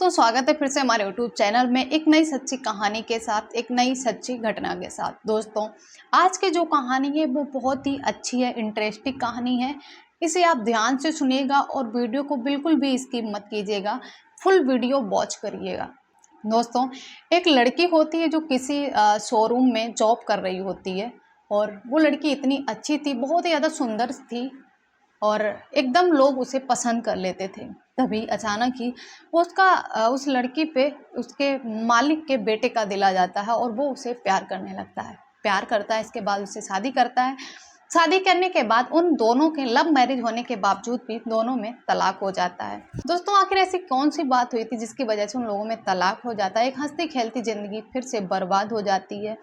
दोस्तों स्वागत है फिर से हमारे YouTube चैनल में एक नई सच्ची कहानी के साथ, एक नई सच्ची घटना के साथ। दोस्तों आज की जो कहानी है वो बहुत ही अच्छी है, इंटरेस्टिंग कहानी है। इसे आप ध्यान से सुनिएगा और वीडियो को बिल्कुल भी स्किप मत कीजिएगा, फुल वीडियो वॉच करिएगा। दोस्तों एक लड़की होती है जो किसी शोरूम में जॉब कर रही होती है और वो लड़की इतनी अच्छी थी, बहुत ही ज़्यादा सुंदर थी और एकदम लोग उसे पसंद कर लेते थे। तभी अचानक ही उस लड़की पे उसके मालिक के बेटे का दिल आ जाता है और वो उसे प्यार करने लगता है। प्यार करता है, इसके बाद उससे शादी करता है। शादी करने के बाद उन दोनों के लव मैरिज होने के बावजूद भी दोनों में तलाक हो जाता है। दोस्तों आखिर ऐसी कौन सी बात हुई थी जिसकी वजह से उन लोगों में तलाक हो जाता है? एक हंसती खेलती ज़िंदगी फिर से बर्बाद हो जाती है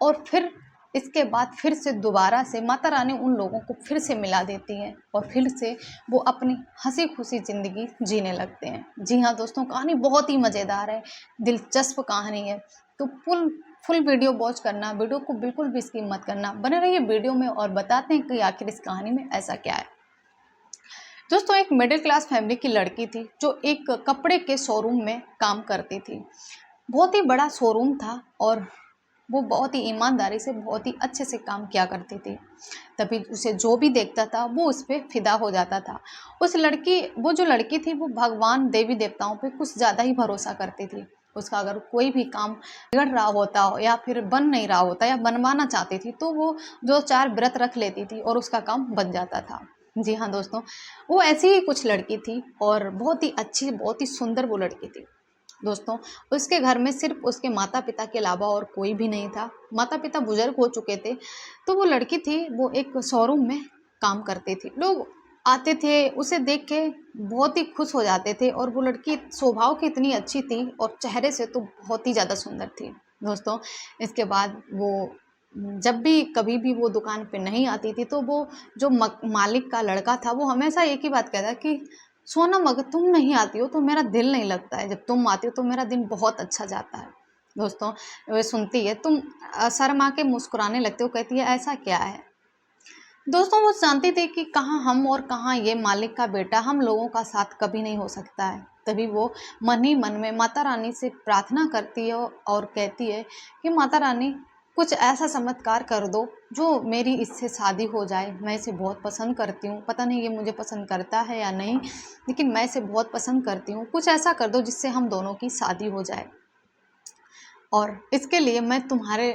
और फिर इसके बाद फिर से दोबारा से माता रानी उन लोगों को फिर से मिला देती है और फिर से वो अपनी हंसी खुशी ज़िंदगी जीने लगते हैं। जी हाँ दोस्तों, कहानी बहुत ही मज़ेदार है, दिलचस्प कहानी है। तो फुल वीडियो वॉच करना, वीडियो को बिल्कुल भी स्किप मत करना, बने रहिए वीडियो में और बताते हैं कि आखिर इस कहानी में ऐसा क्या है। दोस्तों एक मिडिल क्लास फैमिली की लड़की थी जो एक कपड़े के शोरूम में काम करती थी। बहुत ही बड़ा शोरूम था और वो बहुत ही ईमानदारी से, बहुत ही अच्छे से काम किया करती थी। तभी उसे जो भी देखता था वो उस पर फिदा हो जाता था। वो जो लड़की थी वो भगवान देवी देवताओं पे कुछ ज़्यादा ही भरोसा करती थी। उसका अगर कोई भी काम बिगड़ रहा होता हो या फिर बन नहीं रहा होता या बनवाना चाहती थी तो वो 2-4 व्रत रख लेती थी और उसका काम बन जाता था। जी हाँ दोस्तों, वो ऐसी ही कुछ लड़की थी और बहुत ही अच्छी, बहुत ही सुंदर वो लड़की थी। दोस्तों उसके घर में सिर्फ उसके माता पिता के अलावा और कोई भी नहीं था। माता पिता बुजुर्ग हो चुके थे। तो वो लड़की थी, वो एक शोरूम में काम करती थी। लोग आते थे उसे देख के बहुत ही खुश हो जाते थे और वो लड़की स्वभाव की इतनी अच्छी थी और चेहरे से तो बहुत ही ज़्यादा सुंदर थी। दोस्तों इसके बाद वो जब भी कभी भी वो दुकान पे नहीं आती थी तो वो जो मालिक का लड़का था वो हमेशा एक ही बात कहता कि सोनम अगर तुम नहीं आती हो तो मेरा दिल नहीं लगता है, जब तुम आती हो तो मेरा दिन बहुत अच्छा जाता है। दोस्तों वे सुनती है, तुम शर्मा के मुस्कुराने लगते हो, कहती है ऐसा क्या है। दोस्तों वो जानती थी कि कहाँ हम और कहाँ ये मालिक का बेटा, हम लोगों का साथ कभी नहीं हो सकता है। तभी वो मन ही मन में माता रानी से प्रार्थना करती है और कहती है कि माता रानी कुछ ऐसा चमत्कार कर दो जो मेरी इससे शादी हो जाए। मैं इसे बहुत पसंद करती हूँ, पता नहीं ये मुझे पसंद करता है या नहीं, लेकिन मैं इसे बहुत पसंद करती हूँ। कुछ ऐसा कर दो जिससे हम दोनों की शादी हो जाए और इसके लिए मैं तुम्हारे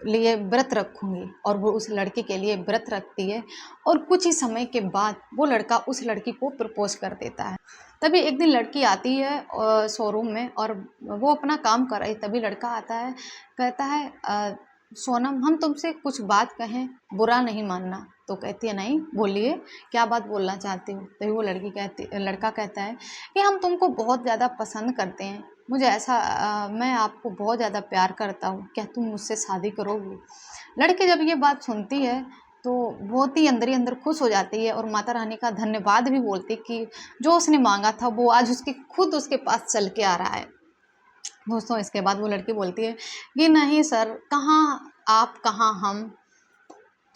लिए व्रत रखूँगी। और वो उस लड़की के लिए व्रत रखती है और कुछ ही समय के बाद वो लड़का उस लड़की को प्रपोज कर देता है। तभी एक दिन लड़की आती है शोरूम में और वो अपना काम कर रही, तभी लड़का आता है, कहता है सोनम हम तुमसे कुछ बात कहें, बुरा नहीं मानना। तो कहती है नहीं बोलिए, क्या बात बोलना चाहती हो। तभी वो लड़का कहता है कि हम तुमको बहुत ज़्यादा पसंद करते हैं, मुझे मैं आपको बहुत ज़्यादा प्यार करता हूँ, क्या तुम मुझसे शादी करोगी। लड़की जब ये बात सुनती है तो बहुत ही अंदर खुश हो जाती है और माता रानी का धन्यवाद भी बोलती कि जो उसने मांगा था वो आज खुद उसके पास चल के आ रहा है। दोस्तों इसके बाद वो लड़की बोलती है कि नहीं सर, कहाँ आप कहाँ हम,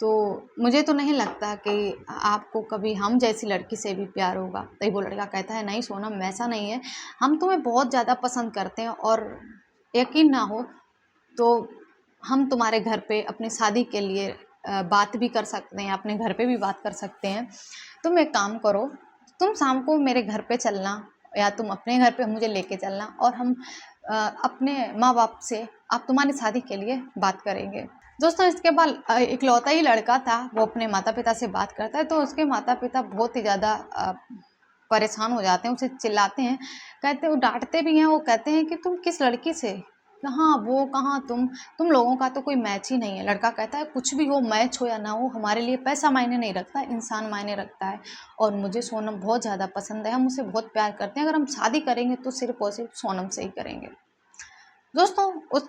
तो मुझे तो नहीं लगता कि आपको कभी हम जैसी लड़की से भी प्यार होगा। तो वो लड़का कहता है नहीं सोनम वैसा नहीं है, हम तुम्हें बहुत ज़्यादा पसंद करते हैं और यकीन ना हो तो हम तुम्हारे घर पे अपनी शादी के लिए बात भी कर सकते हैं, अपने घर पे भी बात कर सकते हैं। तुम एक काम करो, तुम शाम को मेरे घर पे चलना या तुम अपने घर पे मुझे लेके चलना और हम अपने माँ बाप से आप तुम्हारी शादी के लिए बात करेंगे। दोस्तों इसके बाद इकलौता ही लड़का था, वो अपने माता पिता से बात करता है तो उसके माता पिता बहुत ही ज़्यादा परेशान हो जाते हैं, उसे चिल्लाते हैं, कहते वो डांटते भी हैं, वो कहते हैं कि तुम किस लड़की से, कहाँ वो कहाँ तुम लोगों का तो कोई मैच ही नहीं है। लड़का कहता है कुछ भी हो, मैच हो या ना हो, हमारे लिए पैसा मायने नहीं रखता, इंसान मायने रखता है और मुझे सोनम बहुत ज़्यादा पसंद है, हम उसे बहुत प्यार करते हैं, अगर हम शादी करेंगे तो सिर्फ और सिर्फ सोनम से ही करेंगे। दोस्तों उस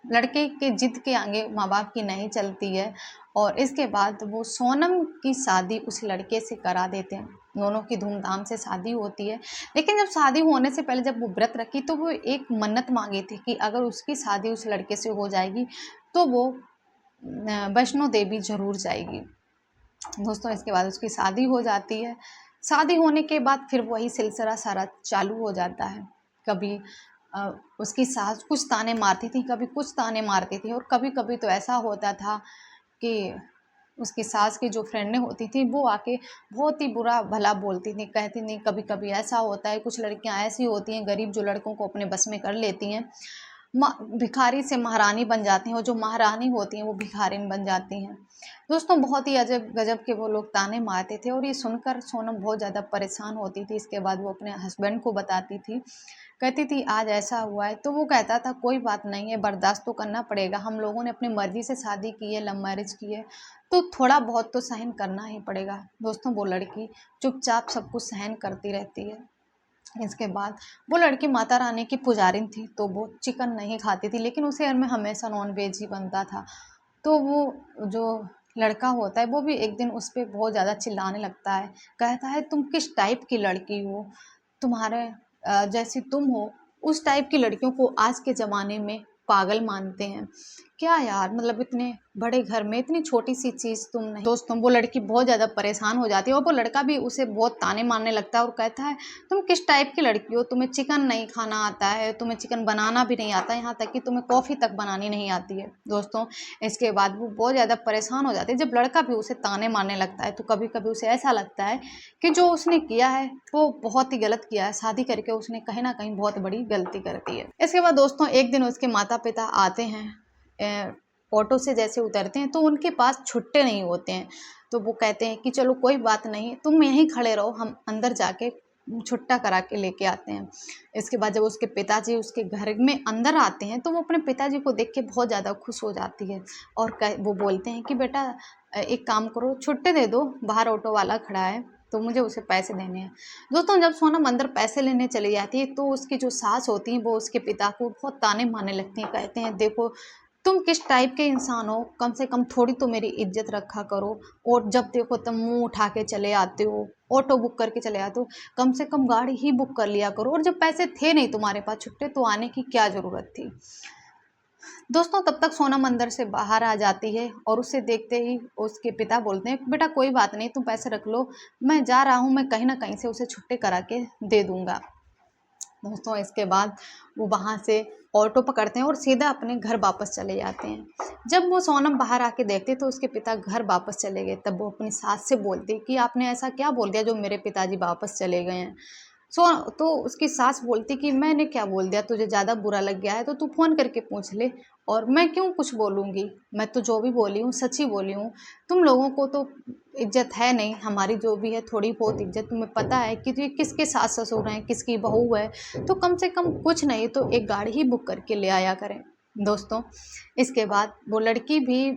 लड़के के जिद के आगे माँ बाप की नहीं चलती है और इसके बाद वो सोनम की शादी उस लड़के से करा देते हैं। दोनों की धूमधाम से शादी होती है, लेकिन जब शादी होने से पहले जब वो व्रत रखी तो वो एक मन्नत मांगी थी कि अगर उसकी शादी उस लड़के से हो जाएगी तो वो वैष्णो देवी जरूर जाएगी। दोस्तों इसके बाद उसकी शादी हो जाती है। शादी होने के बाद फिर वही सिलसिला सारा चालू हो जाता है। कभी उसकी सास कुछ ताने मारती थी, कभी कुछ ताने मारती थी, और कभी कभी तो ऐसा होता था कि उसकी सास की जो फ्रेंडें होती थी वो आके बहुत ही बुरा भला बोलती थी, कहती थी कभी कभी ऐसा होता है, कुछ लड़कियां ऐसी होती हैं गरीब जो लड़कों को अपने बस में कर लेती हैं, भिखारी से महारानी बन जाती हैं, और जो महारानी होती हैं वो भिखारिन बन जाती हैं। दोस्तों बहुत ही अजब गजब के वो लोग ताने मारते थे, और ये सुनकर सोनम बहुत ज़्यादा परेशान होती थी। इसके बाद वो अपने हस्बैंड को बताती थी, कहती थी आज ऐसा हुआ है, तो वो कहता था कोई बात नहीं है, बर्दाश्त तो करना पड़ेगा, हम लोगों ने अपनी मर्जी से शादी की है, लव मैरिज की है, तो थोड़ा बहुत तो सहन करना ही पड़ेगा। दोस्तों वो लड़की चुपचाप सब कुछ सहन करती रहती है। इसके बाद वो लड़की माता रानी की पुजारिन थी, तो वो चिकन नहीं खाती थी, लेकिन उसे घर में हमेशा नॉन वेज ही बनता था। तो वो जो लड़का होता है वो भी एक दिन उस पर बहुत ज़्यादा चिल्लाने लगता है, कहता है तुम किस टाइप की लड़की हो, तुम्हारे जैसी तुम हो, उस टाइप की लड़कियों को आज के ज़माने में पागल मानते हैं। क्या यार, मतलब इतने बड़े घर में इतनी छोटी सी चीज़ तुम नहीं। दोस्तों वो लड़की बहुत ज़्यादा परेशान हो जाती है, और वो लड़का भी उसे बहुत ताने मारने लगता है और कहता है तुम किस टाइप की लड़की हो, तुम्हें चिकन नहीं खाना आता है, तुम्हें चिकन बनाना भी नहीं आता, यहाँ तक कि तुम्हें कॉफ़ी तक बनानी नहीं आती है। दोस्तों इसके बाद वो बहुत ज़्यादा परेशान हो जाती है। जब लड़का भी उसे ताने मारने लगता है तो कभी कभी उसे ऐसा लगता है कि जो उसने किया है वो बहुत ही गलत किया है, शादी करके उसने कहीं ना कहीं बहुत बड़ी गलती कर दी है। इसके बाद दोस्तों एक दिन उसके माता पिता आते हैं, ऑटो से जैसे उतरते हैं तो उनके पास छुट्टे नहीं होते हैं, तो वो कहते हैं कि चलो कोई बात नहीं, तुम यहीं खड़े रहो, हम अंदर जाके छुट्टा करा के लेके आते हैं। इसके बाद जब उसके पिताजी उसके घर में अंदर आते हैं तो वो अपने पिताजी को देख के बहुत ज़्यादा खुश हो जाती है, और वो बोलते हैं कि बेटा एक काम करो, छुट्टे दे दो, बाहर ऑटो वाला खड़ा है तो मुझे उसे पैसे देने हैं। दोस्तों जब सोनम अंदर पैसे लेने चली जाती है तो उसकी जो सास होती हैं वो उसके पिता को बहुत ताने मारने लगती हैं, कहते हैं देखो तुम किस टाइप के इंसान हो, कम से कम थोड़ी तो मेरी इज्जत रखा करो, और जब देखो तुम मुंह उठा के चले आते हो, ऑटो बुक करके चले आते हो, कम से कम गाड़ी ही बुक कर लिया करो, और जब पैसे थे नहीं तुम्हारे पास छुट्टे तो आने की क्या ज़रूरत थी। दोस्तों तब तक सोनम अंदर से बाहर आ जाती है, और उसे देखते ही उसके पिता बोलते हैं बेटा कोई बात नहीं, तुम पैसे रख लो, मैं जा रहा हूँ, मैं कहीं ना कहीं से उसे छुट्टे करा के दे दूँगा। दोस्तों इसके बाद वो वहाँ से ऑटो पकड़ते हैं और सीधा अपने घर वापस चले जाते हैं। जब वो सोनम बाहर आके देखते तो उसके पिता घर वापस चले गए, तब वो अपनी सास से बोलती कि आपने ऐसा क्या बोल दिया जो मेरे पिताजी वापस चले गए हैं। तो उसकी सास बोलती कि मैंने क्या बोल दिया, तुझे ज़्यादा बुरा लग गया है तो तू फ़ोन करके पूछ ले, और मैं क्यों कुछ बोलूँगी, मैं तो जो भी बोली हूँ सच ही बोली हूँ। तुम लोगों को तो इज्जत है नहीं, हमारी जो भी है थोड़ी बहुत इज्जत तुम्हें पता है कि ये किसके सास ससुर हैं, किसकी बहू है, तो कम से कम कुछ नहीं तो एक गाड़ी ही बुक करके ले आया करें। दोस्तों इसके बाद वो लड़की भी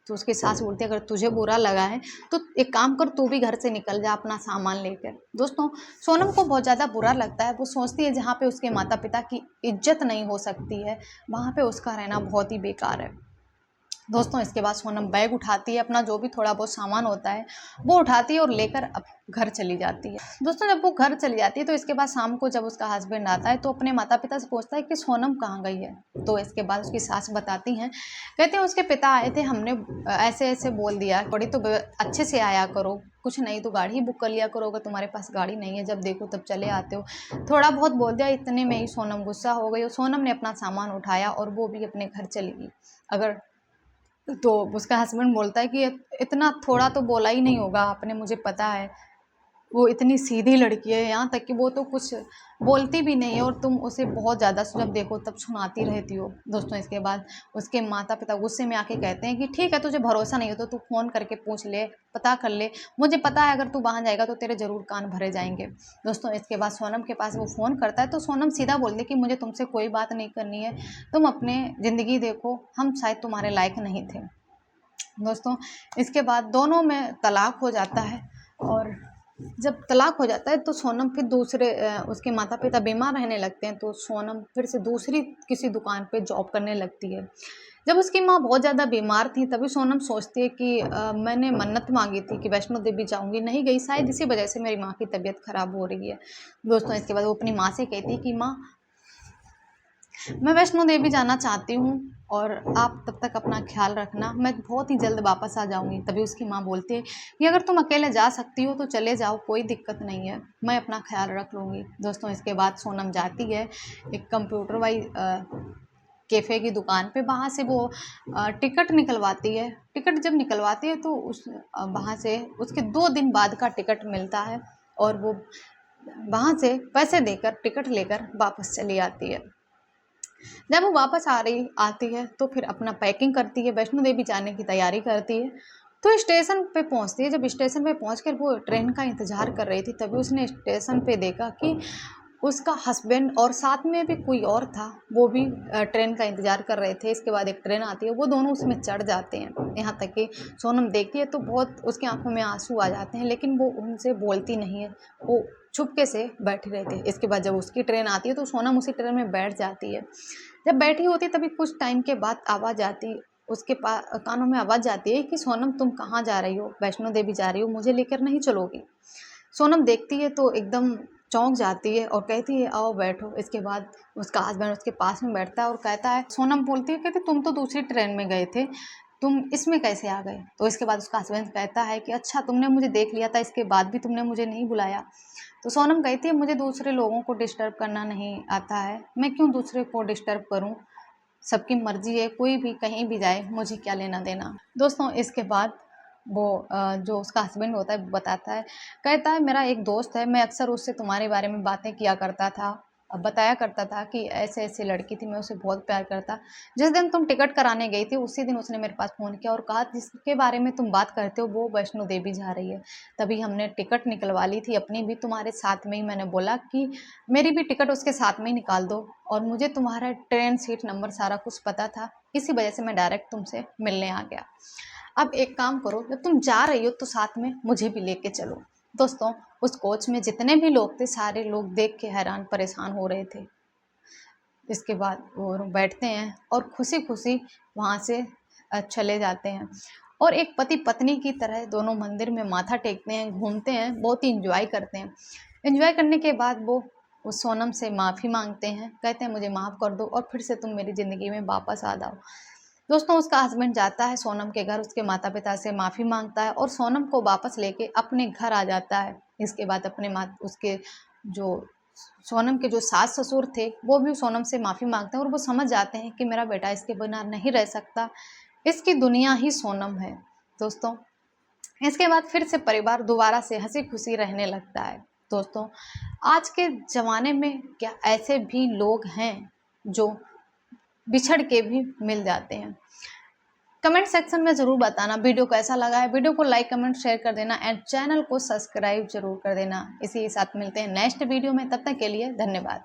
तो उसकी सास बोलती है अगर तुझे बुरा लगा है तो एक काम कर, तू भी घर से निकल जा अपना सामान लेकर। दोस्तों सोनम को बहुत ज़्यादा बुरा लगता है, वो सोचती है जहाँ पे उसके माता पिता की इज्जत नहीं हो सकती है वहाँ पे उसका रहना बहुत ही बेकार है। दोस्तों इसके बाद सोनम बैग उठाती है, अपना जो भी थोड़ा बहुत सामान होता है वो उठाती है और लेकर अब घर चली जाती है। दोस्तों जब वो घर चली जाती है तो इसके बाद शाम को जब उसका हस्बैंड आता है तो अपने माता पिता से पूछता है कि सोनम कहाँ गई है, तो इसके बाद उसकी सास बताती हैं, कहते हैं उसके पिता आए थे, हमने ऐसे ऐसे बोल दिया, बड़ी तो अच्छे से आया करो, कुछ नहीं तो गाड़ी ही बुक कर लिया करो, अगर तुम्हारे पास गाड़ी नहीं है जब देखो तब चले आते हो। थोड़ा बहुत बोल दिया, इतने में ही सोनम गुस्सा हो गई और सोनम ने अपना सामान उठाया और वो भी अपने घर चली गई। अगर तो उसका हस्बैंड बोलता है कि इतना थोड़ा तो बोला ही नहीं होगा आपने, मुझे पता है वो इतनी सीधी लड़की है, यहाँ तक कि वो तो कुछ बोलती भी नहीं है और तुम उसे बहुत ज़्यादा जब देखो तब सुनाती रहती हो। दोस्तों इसके बाद उसके माता पिता गुस्से में आके कहते हैं कि ठीक है तुझे भरोसा नहीं हो तो तू फ़ोन करके पूछ ले, पता कर ले, मुझे पता है अगर तू वहाँ जाएगा तो तेरे ज़रूर कान भरे जाएंगे। दोस्तों इसके बाद सोनम के पास वो फ़ोन करता है तो सोनम सीधा बोलती कि मुझे तुमसे कोई बात नहीं करनी है, तुम अपने ज़िंदगी देखो, हम शायद तुम्हारे लायक नहीं थे। दोस्तों इसके बाद दोनों में तलाक हो जाता है, और जब तलाक हो जाता है तो सोनम फिर दूसरे उसके माता पिता बीमार रहने लगते हैं तो सोनम फिर से दूसरी किसी दुकान पे जॉब करने लगती है। जब उसकी माँ बहुत ज़्यादा बीमार थी तभी सोनम सोचती है कि मैंने मन्नत मांगी थी कि वैष्णो देवी जाऊंगी, नहीं गई, शायद इसी वजह से मेरी माँ की तबीयत खराब हो रही है। दोस्तों इसके बाद वो अपनी माँ से कहती है कि माँ मैं वैष्णो देवी जाना चाहती हूँ और आप तब तक अपना ख्याल रखना, मैं बहुत ही जल्द वापस आ जाऊँगी। तभी उसकी माँ बोलती है कि अगर तुम अकेले जा सकती हो तो चले जाओ, कोई दिक्कत नहीं है, मैं अपना ख्याल रख लूँगी। दोस्तों इसके बाद सोनम जाती है एक कंप्यूटर वाई कैफ़े की दुकान पे, वहाँ से वो टिकट निकलवाती है। टिकट जब निकलवाती है तो वहाँ से उसके 2 दिन बाद का टिकट मिलता है और वो वहाँ से पैसे देकर टिकट लेकर वापस चली आती है। जब वो वापस आती है तो फिर अपना पैकिंग करती है, वैष्णो देवी जाने की तैयारी करती है। तो स्टेशन पे पहुंचती है। जब स्टेशन पे पहुंचकर वो ट्रेन का इंतज़ार कर रही थी, तभी उसने स्टेशन पे देखा कि उसका हस्बैंड और साथ में भी कोई और था, वो भी ट्रेन का इंतज़ार कर रहे थे। इसके बाद एक ट्रेन आती है, वो दोनों उसमें चढ़ जाते हैं। यहाँ तक कि सोनम देखती है तो बहुत उसकी आंखों में आंसू आ जाते हैं, लेकिन वो उनसे बोलती नहीं है, वो चुपके से बैठी रहती है। इसके बाद जब उसकी ट्रेन आती है तो सोनम उसी ट्रेन में बैठ जाती है। जब बैठी होती तभी कुछ टाइम के बाद आवाज़ आती, उसके कानों में आवाज़ जाती है कि सोनम तुम कहाँ जा रही हो? वैष्णो देवी जा रही हो, मुझे लेकर नहीं चलोगी? सोनम देखती है तो एकदम चौंक जाती है और कहती है आओ बैठो। इसके बाद उसका हस्बैंड उसके पास में बैठता है और कहता है, सोनम बोलती है कहती तुम तो दूसरी ट्रेन में गए थे, तुम इसमें कैसे आ गए? तो इसके बाद उसका हस्बैंड कहता है कि अच्छा तुमने मुझे देख लिया था, इसके बाद भी तुमने मुझे नहीं बुलाया? तो सोनम कहती है मुझे दूसरे लोगों को डिस्टर्ब करना नहीं आता है, मैं क्यों दूसरे को डिस्टर्ब करूं? सबकी मर्जी है, कोई भी कहीं भी जाए, मुझे क्या लेना देना। दोस्तों इसके बाद वो जो उसका हस्बैंड होता है बताता है, कहता है मेरा एक दोस्त है, मैं अक्सर उससे तुम्हारे बारे में बातें किया करता था, बताया करता था कि ऐसे ऐसे लड़की थी, मैं उसे बहुत प्यार करता। जिस दिन तुम टिकट कराने गई थी उसी दिन उसने मेरे पास फ़ोन किया और कहा जिसके बारे में तुम बात करते हो वो वैष्णो देवी जा रही है। तभी हमने टिकट निकलवा ली थी अपनी भी तुम्हारे साथ में ही। मैंने बोला कि मेरी भी टिकट उसके साथ में ही निकाल दो, और मुझे तुम्हारा ट्रेन सीट नंबर सारा कुछ पता था, इसी वजह से मैं डायरेक्ट तुमसे मिलने आ गया। अब एक काम करो, जब तुम जा रही हो तो साथ में मुझे भी लेके चलो। दोस्तों उस कोच में जितने भी लोग थे सारे लोग देख के हैरान परेशान हो रहे थे। इसके बाद वो बैठते हैं और खुशी खुशी वहाँ से चले जाते हैं और एक पति पत्नी की तरह दोनों मंदिर में माथा टेकते हैं, घूमते हैं, बहुत ही इंजॉय करते हैं। इंजॉय करने के बाद वो उस सोनम से माफ़ी मांगते हैं, कहते हैं मुझे माफ़ कर दो और फिर से तुम मेरी ज़िंदगी में वापस आ जाओ। दोस्तों उसका हस्बैंड जाता है सोनम के घर, उसके माता पिता से माफ़ी मांगता है और सोनम को वापस लेके अपने घर आ जाता है। इसके बाद अपने उसके जो सोनम के जो सास ससुर थे वो भी सोनम से माफ़ी मांगते हैं और वो समझ जाते हैं कि मेरा बेटा इसके बिना नहीं रह सकता, इसकी दुनिया ही सोनम है। दोस्तों इसके बाद फिर से परिवार दोबारा से हंसी खुशी रहने लगता है। दोस्तों आज के ज़माने में क्या ऐसे भी लोग हैं जो बिछड़ के भी मिल जाते हैं? कमेंट सेक्शन में ज़रूर बताना वीडियो कैसा लगा है। वीडियो को लाइक कमेंट शेयर कर देना एंड चैनल को सब्सक्राइब जरूर कर देना। इसी के साथ मिलते हैं नेक्स्ट वीडियो में, तब तक के लिए धन्यवाद।